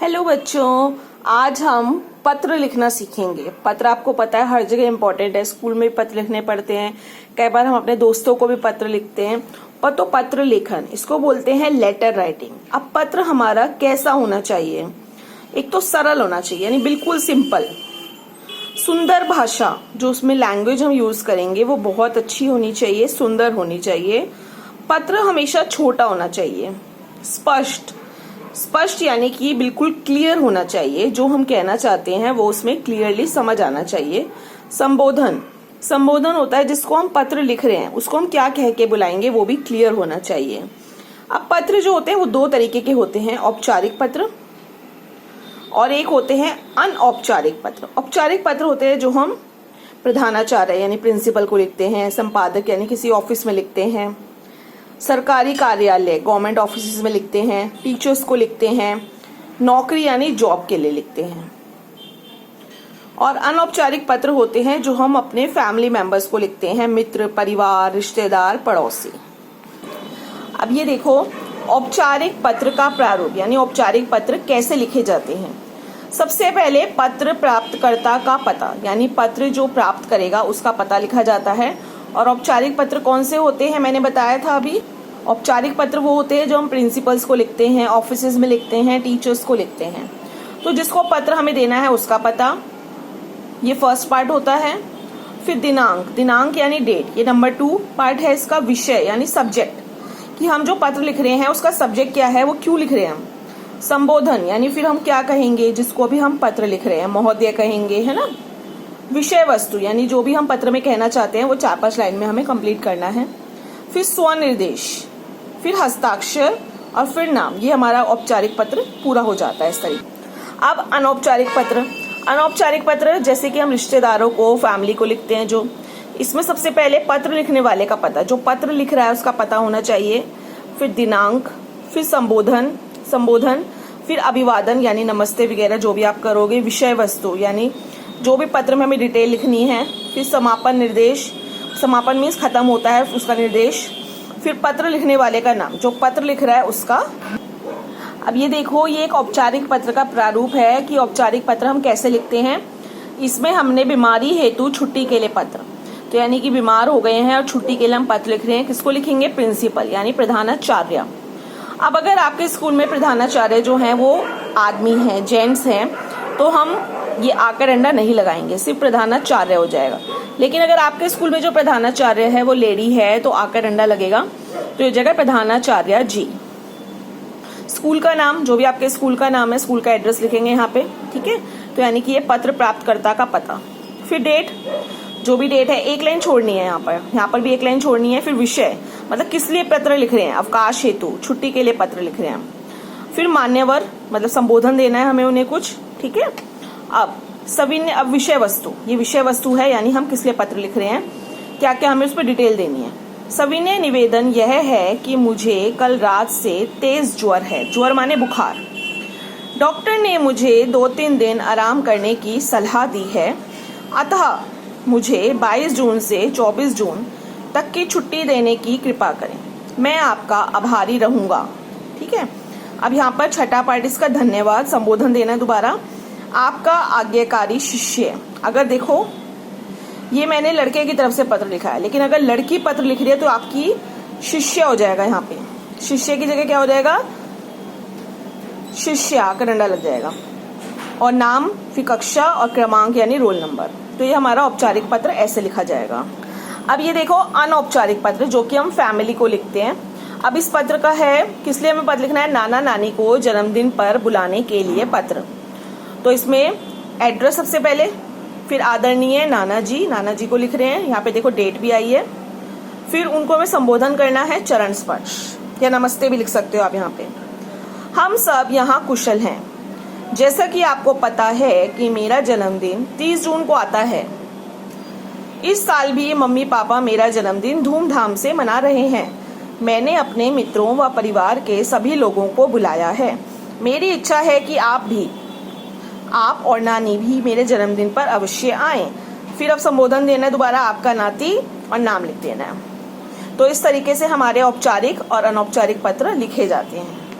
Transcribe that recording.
Hello बच्चों, आज हम पत्र लिखना सीखेंगे। पत्र आपको पता है हर जगह इम्पोर्टेंट है, स्कूल में भी पत्र लिखने पड़ते हैं, कई बार हम अपने दोस्तों को भी पत्र लिखते हैं। पर तो पत्र लेखन इसको बोलते हैं लेटर राइटिंग। अब पत्र हमारा कैसा होना चाहिए? एक तो सरल होना चाहिए, यानी बिल्कुल सिंपल। सुंदर भाषा, जो उसमें लैंग्वेज हम यूज करेंगे वो बहुत अच्छी होनी चाहिए, सुंदर होनी चाहिए। पत्र हमेशा छोटा होना चाहिए। स्पष्ट यानी कि बिल्कुल क्लियर होना चाहिए, जो हम कहना चाहते हैं वो उसमें क्लियरली समझ आना चाहिए। संबोधन होता है जिसको हम पत्र लिख रहे हैं, उसको हम क्या कह के बुलाएंगे वो भी क्लियर होना चाहिए। अब पत्र जो होते हैं वो दो तरीके के होते हैं, औपचारिक पत्र और एक होते हैं अनौपचारिक पत्र। औपचारिक पत्र होते हैं जो हम प्रधानाचार्य यानी प्रिंसिपल को लिखते हैं, संपादक यानी किसी ऑफिस में लिखते हैं, सरकारी कार्यालय गवर्नमेंट ऑफिस में लिखते हैं, टीचर्स को लिखते हैं, नौकरी यानी जॉब के लिए लिखते हैं। और अनौपचारिक पत्र होते हैं जो हम अपने फैमिली मेंबर्स को लिखते हैं, मित्र, परिवार, रिश्तेदार, पड़ोसी। अब ये देखो, औपचारिक पत्र का प्रारूप यानी औपचारिक पत्र कैसे लिखे जाते हैं। सबसे पहले पत्र प्राप्तकर्ता का पता यानी पत्र जो प्राप्त करेगा उसका पता लिखा जाता है। और औपचारिक पत्र कौन से होते हैं मैंने बताया था अभी। औपचारिक पत्र वो होते हैं जो हम प्रिंसिपल्स को लिखते हैं, ऑफिसेज में लिखते हैं, टीचर्स को लिखते हैं। तो जिसको पत्र हमें देना है उसका पता, ये फर्स्ट पार्ट होता है। फिर दिनांक यानी डेट, ये नंबर 2 पार्ट है। इसका विषय यानी सब्जेक्ट, कि हम जो पत्र लिख रहे हैं उसका सब्जेक्ट क्या है, वो क्यों लिख रहे हैं हम। संबोधन यानी फिर हम क्या कहेंगे जिसको भी हम पत्र लिख रहे हैं, महोदय कहेंगे, है ना। विषय वस्तु यानी जो भी हम पत्र में कहना चाहते हैं वो 4-5 लाइन में हमें कंप्लीट करना है। फिर स्वनिर्देश, फिर हस्ताक्षर और फिर नाम। ये हमारा औपचारिक पत्र पूरा हो जाता है इस तरीके। अब अनौपचारिक पत्र जैसे कि हम रिश्तेदारों को, फैमिली को लिखते हैं, जो इसमें सबसे पहले पत्र लिखने वाले का पता, जो पत्र लिख रहा है उसका पता होना चाहिए। फिर दिनांक, फिर संबोधन, फिर अभिवादन यानी नमस्ते वगैरह जो भी आप करोगे। विषय वस्तु यानी जो भी पत्र में हमें डिटेल लिखनी है। फिर समापन निर्देश, समापन मीन्स खत्म होता है उसका निर्देश। फिर पत्र लिखने वाले का नाम, जो पत्र लिख रहा है उसका। अब ये देखो, ये एक औपचारिक पत्र का प्रारूप है कि औपचारिक पत्र हम कैसे लिखते हैं। इसमें हमने बीमारी हेतु छुट्टी के लिए पत्र, तो यानी कि बीमार हो गए हैं और छुट्टी के लिए हम पत्र लिख रहे हैं, किसको लिखेंगे, प्रिंसिपल यानी प्रधानाचार्य। अब अगर आपके स्कूल में प्रधानाचार्य जो हैं वो आदमी हैं, जेंट्स हैं, तो हम ये आकर अंडा नहीं लगाएंगे, सिर्फ प्रधानाचार्य हो जाएगा। लेकिन अगर आपके स्कूल में जो प्रधानाचार्य है वो लेडी है तो आकर अंडा लगेगा, तो ये जगह प्रधानाचार्य जी। स्कूल का नाम, जो भी आपके स्कूल का नाम है, स्कूल का एड्रेस लिखेंगे यहाँ पे, ठीक है। तो यानी कि ये पत्र प्राप्तकर्ता का पता। फिर डेट, जो भी डेट है एक लाइन छोड़नी है, यहाँ पर भी एक लाइन छोड़नी है। फिर विषय, मतलब किस लिए पत्र लिख रहे हैं, अवकाश हेतु, छुट्टी के लिए पत्र लिख रहे हैं। फिर मान्यवर, मतलब संबोधन देना है हमें उन्हें कुछ, ठीक है। अब विषय वस्तु, ये विषय वस्तु है यानी हम किस लिए पत्र लिख रहे हैं, क्या क्या हमें उस पर डिटेल देनी है। सविनय निवेदन यह है कि मुझे कल रात से तेज ज्वर है, ज्वर माने बुखार। डॉक्टर ने मुझे 2-3 दिन आराम करने की सलाह दी है, अतः मुझे 22 जून से 24 जून तक की छुट्टी देने की कृपा करें, मैं आपका आभारी रहूंगा, ठीक है। अब यहाँ पर छठा पार्ट इसका धन्यवाद, संबोधन देना दोबारा। आपका आज्ञाकारी शिष्य, अगर देखो ये मैंने लड़के की तरफ से पत्र लिखा है, लेकिन अगर लड़की पत्र लिख रही है तो आपकी शिष्य हो जाएगा। यहाँ पे शिष्य की जगह क्या हो जाएगा, शिष्य आकर अंडा लग जाएगा। और नाम, फिर कक्षा और क्रमांक यानी रोल नंबर। तो ये हमारा औपचारिक पत्र ऐसे लिखा जाएगा। अब ये देखो अनौपचारिक पत्र, जो कि हम फैमिली को लिखते हैं। अब इस पत्र का है किस लिए हमें पत्र लिखना है, नाना नानी को जन्मदिन पर बुलाने के लिए पत्र। तो इसमें एड्रेस सबसे पहले, फिर आदरणीय नाना जी को लिख रहे हैं, यहाँ पे देखो डेट भी आई है। फिर उनको हमें संबोधन करना है, चरण स्पर्श या नमस्ते भी लिख सकते हो आप यहाँ पे। हम सब यहाँ कुशल हैं, जैसा कि आपको पता है कि मेरा जन्मदिन 30 जून को आता है। इस साल भी मम्मी पापा मेरा जन्मदिन धूमधाम से मना रहे हैं। मैंने अपने मित्रों व परिवार के सभी लोगों को बुलाया है। मेरी इच्छा है कि आप और नानी भी मेरे जन्मदिन पर अवश्य आएं। फिर अब संबोधन देना है दोबारा, आपका नाती और नाम लिख देना है। तो इस तरीके से हमारे औपचारिक और अनौपचारिक पत्र लिखे जाते हैं।